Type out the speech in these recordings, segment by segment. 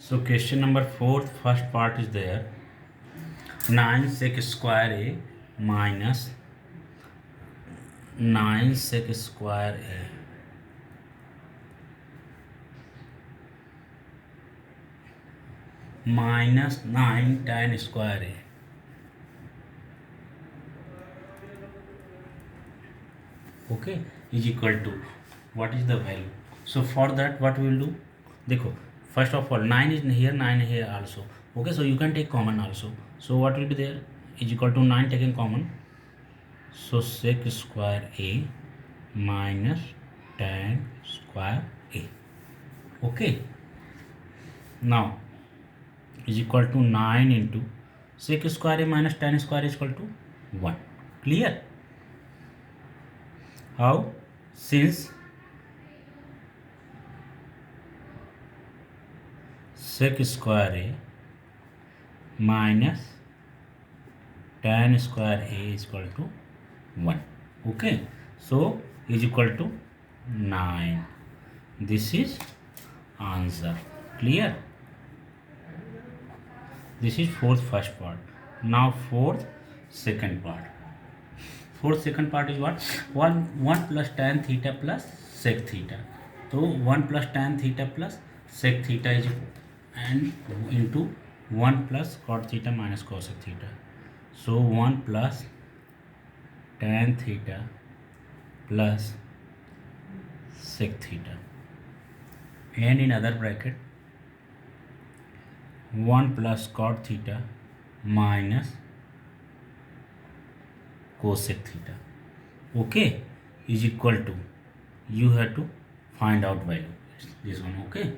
So question number 4, first part is there. 9 sec square a minus 9 sec square a minus 9 tan square a. Okay, is equal to what is the value? So for that what we will do, देखो first of all 9 is here, 9 here also. Okay, so you can take common also. So what will be there is equal to 9 taken common. So sec square a minus tan square a. Okay, now is equal to 9 into sec square a minus tan square is equal to 1. Clear? How? Since sec square a minus tan square a is equal to 1. Okay, so is equal to 9. This is answer. Clear? This is fourth first part. Now fourth second part. Fourth second part is what? 1 plus tan theta plus sec theta. So 1 plus tan theta plus sec theta is and into 1 plus cot theta minus cosec theta. So 1 plus tan theta plus sec theta, and in other bracket 1 plus cot theta minus cosec theta. Okay, is equal to, you have to find out value, this one. Okay,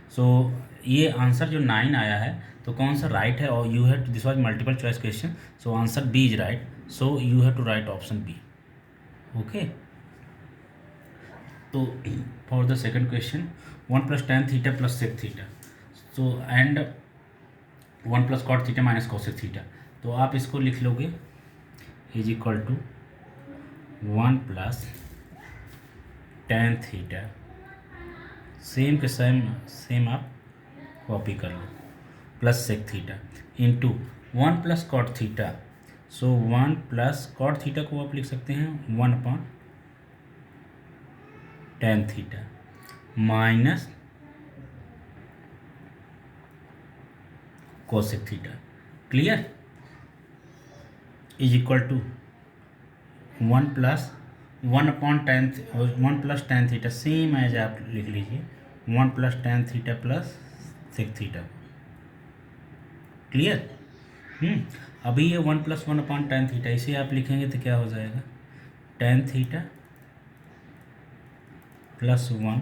so ये answer जो 9 आया है तो कौन सा right है, और you have, this was multiple choice question, so answer B is right, so you have to write option B. Okay, तो for the second question 1 plus tan theta plus sec theta, so and 1 plus cot theta minus cosec theta, तो आप इसको लिख लोगे is equal to 1 plus tan theta, same के same आप copy कर लो, plus sec theta into 1 plus cot theta, so 1 plus cot theta को आप लिख सकते हैं 1 upon tan theta minus cosec theta. Clear? Is equal to 1 plus 1 upon tan 1 plus tan theta, same as आप लिख लीजिए 1 plus tan theta plus sec theta. Clear? अभी ये 1 प्लस 1 अपॉन tan थीटा, इसे आप लिखेंगे तो क्या हो जाएगा, tan theta plus 1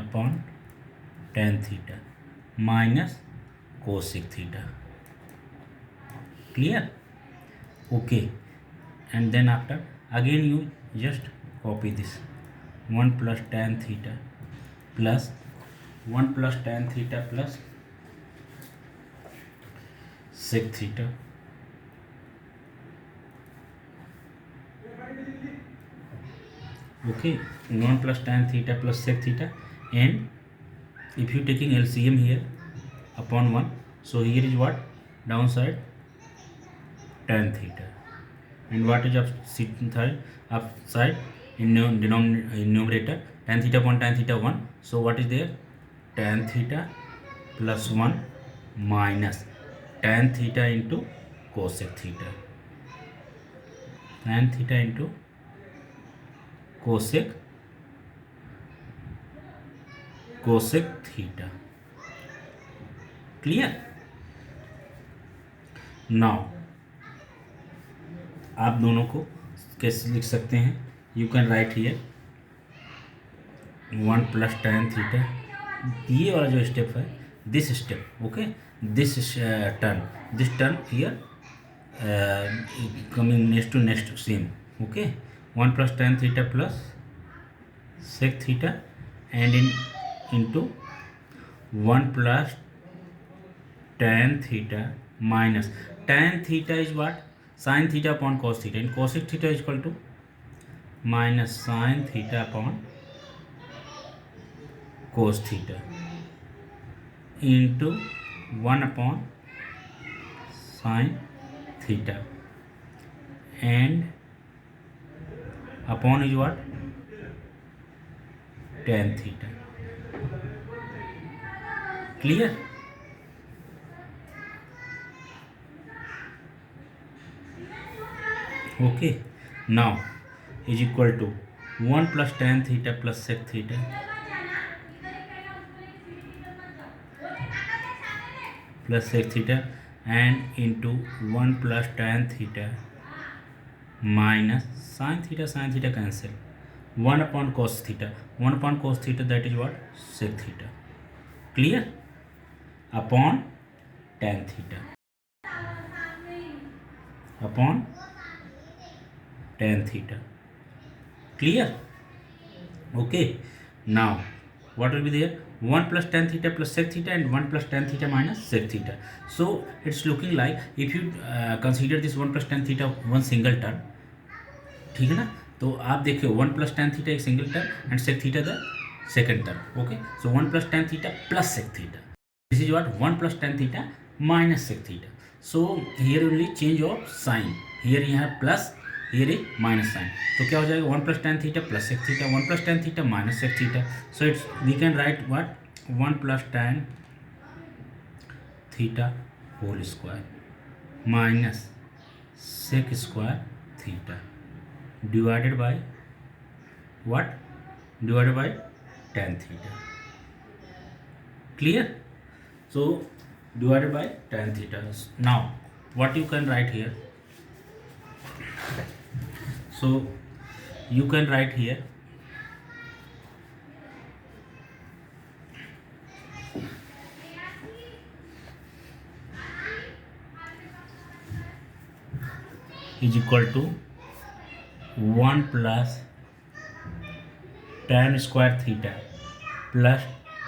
upon tan theta minus cosec theta. Clear? Okay, and then after again you just copy this 1 plus tan theta plus 1 plus tan theta plus sec theta. Okay, 1 plus tan theta plus sec theta, and if you taking LCM here upon 1, so here is what, downside tan theta, and what is upside in numerator, tan theta upon tan theta 1, so what is there, tan theta plus 1 minus tan theta into cosec theta, tan theta into cosec theta. Clear? Now आप दोनों को कैसे लिख सकते हैं, you can write here 1 plus tan theta, ये वाला जो स्टेप है, this step, okay, this turn here coming next to next same. Okay, 1 plus tan theta plus sec theta, and into 1 plus tan theta minus tan theta is what, sin theta upon cos theta, and cosec theta is equal to minus sin theta upon cos theta. into 1 upon sine theta, and upon is what? Tan theta. Clear? Okay, now is equal to 1 plus tan theta plus sec theta plus sec theta, and into 1 plus tan theta minus sin theta cancel, 1 upon cos theta, 1 upon cos theta, that is what? Sec theta. Clear? Upon tan theta, upon tan theta. Clear? Okay, now what will be there? 1 plus tan theta plus sec theta and 1 plus tan theta minus sec theta. So it's looking like, if you consider this 1 plus tan theta one single term, ठीक है ना, तो आप देखिए 1 plus tan theta एक single term and sec theta the second term. Okay, so 1 plus tan theta plus sec theta, this is what? 1 plus tan theta minus sec theta. So here only change of sign, here you have plus, here is minus sign, तो क्या हो जाएगा? 1 plus tan theta plus sec theta, 1 plus tan theta minus sec theta. So it's, we can write what? 1 plus tan theta whole square minus sec square theta divided by what? Divided by tan theta. Clear? So divided by tan theta. Now what you can write here? So you can write here is equal to 1 plus tan square theta plus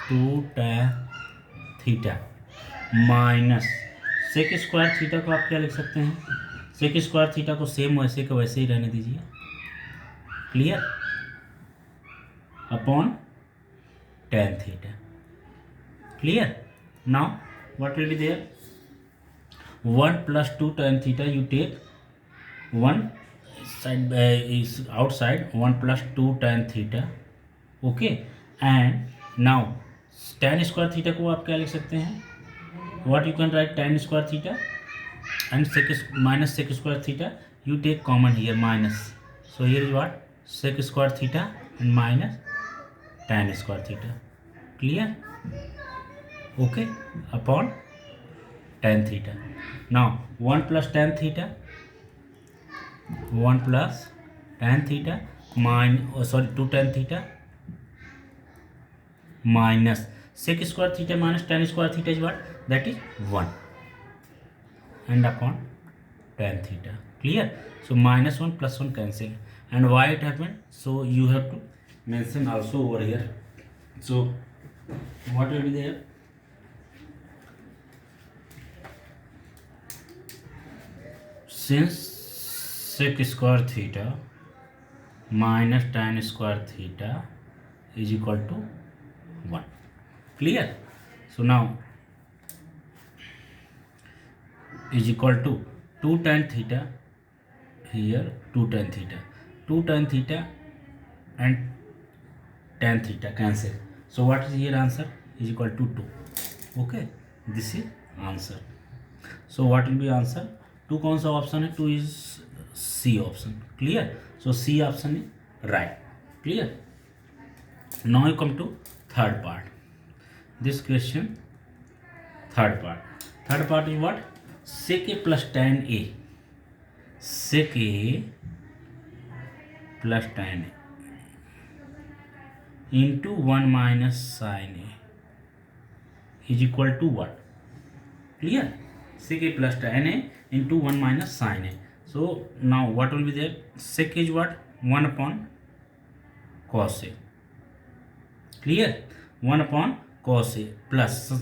2 tan theta minus sec square theta को आप क्या लिख सकते हैं? Sec square theta को same वैसे का वैसे ही रहने दीजिए. Clear? Upon tan theta. Clear? Now what will be there? 1 plus 2 tan theta, you take 1 side is outside, 1 plus 2 tan theta. Okay, and now tan square theta को आप क्या लिख सकते हैं? What you can write? Tan square theta and sec minus sec square theta, you take common here, minus. So here is what? Sec square theta and minus tan square theta. Clear? Okay, upon tan theta. Now 1 plus tan theta, 1 plus tan theta minus 2 tan theta minus sec square theta minus tan square theta is what? That is 1, and upon tan theta. Clear? So minus 1 plus 1 cancel, and why it happened? So you have to mention also over here. So what will be there? Since sec square theta minus tan square theta is equal to 1. Clear? So now is equal to 2 tan theta, here 2 tan theta, 2 tan theta and tan theta cancel. So what is here answer? Is equal to 2. Okay, this is answer. So what will be answer? 2 कौन सा option है? 2 is C option. Clear? So C option is right. Clear? Now you come to third part. This question, third part. Third part is what? Sec A plus tan A. Sec A plus tan A into 1 minus sin A is equal to what? Clear? Sec A plus tan A into 1 minus sin A. So now what will be there? Sec is what? 1 upon cos A. Clear? 1 upon cos A plus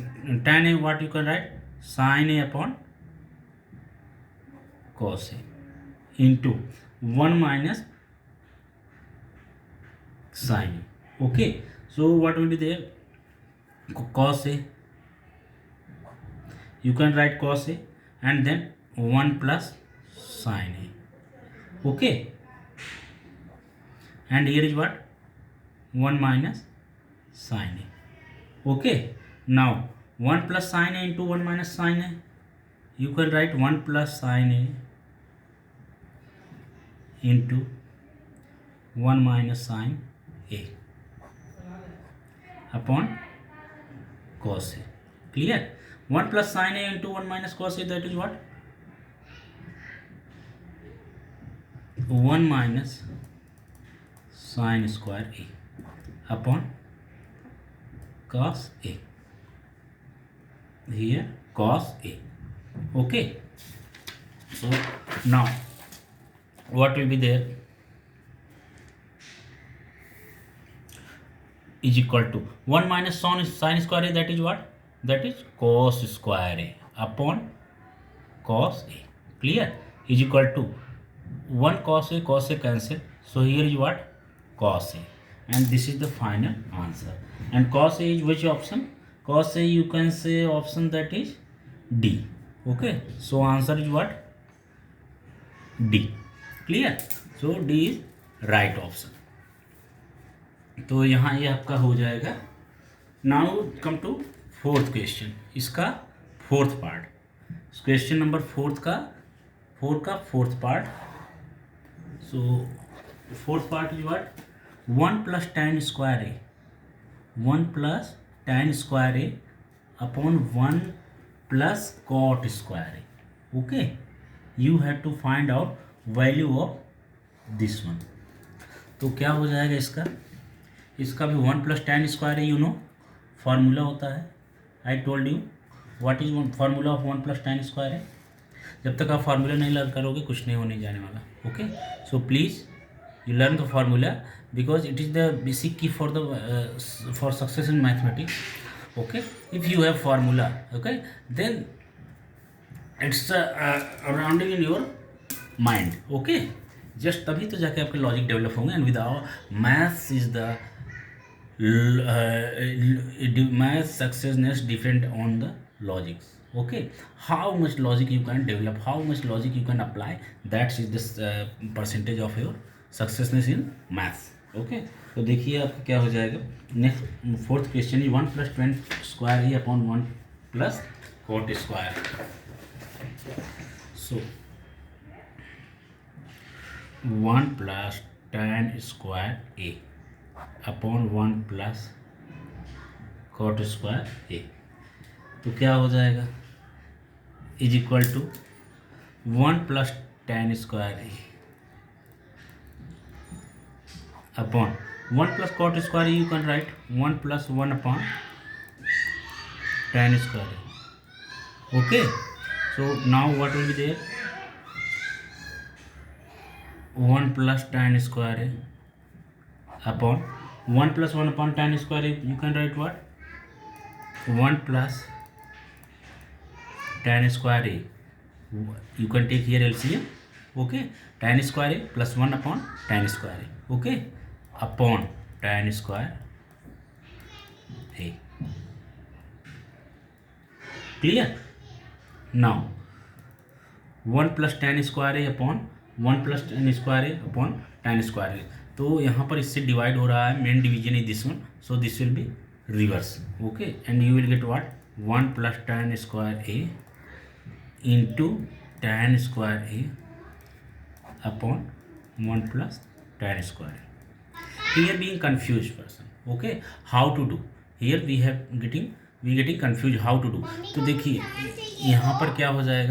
tan A, what you can write? Sin A upon cos A into 1 minus sin A. Okay, so what will be there? Cos A you can write cos A and then 1 plus sin A. Okay, and here is what? 1 minus sin A. Okay, now 1 plus sin A into 1 minus sin A, you can write 1 plus sin A into 1 minus sin A upon cos A. Clear? 1 plus sin A into 1 minus cos A, that is what? 1 minus sin square A upon cos A. Here cos A. Okay, so now what will be there? Is equal to 1 minus sin square A, that is what? That is cos square A upon cos A. Clear? Is equal to 1 cos A cancel, so here is what? Cos A, and this is the final answer. And cos A is which option? Cos A, you can say option that is D. Okay, so answer is what? D. Clear? So D is right option. तो यहाँ ये आपका हो जाएगा. Now come to fourth question, इसका fourth part. Question number fourth का fourth part. So fourth part is what? 1 plus tan square A, 1 plus tan square A upon 1 plus cot square A. Okay, you have to find out value of this one. तो क्या हो जाएगा इसका भी 1 plus tan square A, you know formula होता है. I told you what is formula of 1 plus tan square A. जब तक आप फार्मूला नहीं लर्न करोगे कुछ नहीं होने जाने वाला. Okay, so please you learn the formula because it is the basic key for success in mathematics. Okay, if you have formula, okay, then it's surrounding in your mind. Okay, just तभी तो जाके आपके logic develop होंगे. And without maths is the math successness depend on the logics. Okay, how much logic you can develop, how much logic you can apply, that is this percentage of your successness in maths. Okay, तो देखिए आपका क्या हो जाएगा. Next fourth question is 1 plus tan square A upon 1 plus cot square. So 1 plus tan square A upon 1 plus cot square A, तो क्या हो जाएगा? Is equal to 1 plus tan square A upon 1 plus cot square A, you can write 1 plus 1 upon tan square A. Okay, so now what will be there? 1 plus tan square A upon 1 plus 1 upon tan square A, you can write what? 1 plus tan square A, you can take here LCM. Okay, tan square A plus 1 upon tan square A. Okay, upon tan square A. Clear? Now 1 plus tan square A upon 1 plus tan square A upon tan square A. तो यहाँ पर इससे divide हो रहा है. Main division is this one, so this will be reverse. Okay, and you will get what? 1 plus tan square A into tan square A upon 1 plus tan square A. Here being confused person. Okay, how to do? Here we getting confused how to do. तो देखिए यहाँ पर क्या हो जाएगा.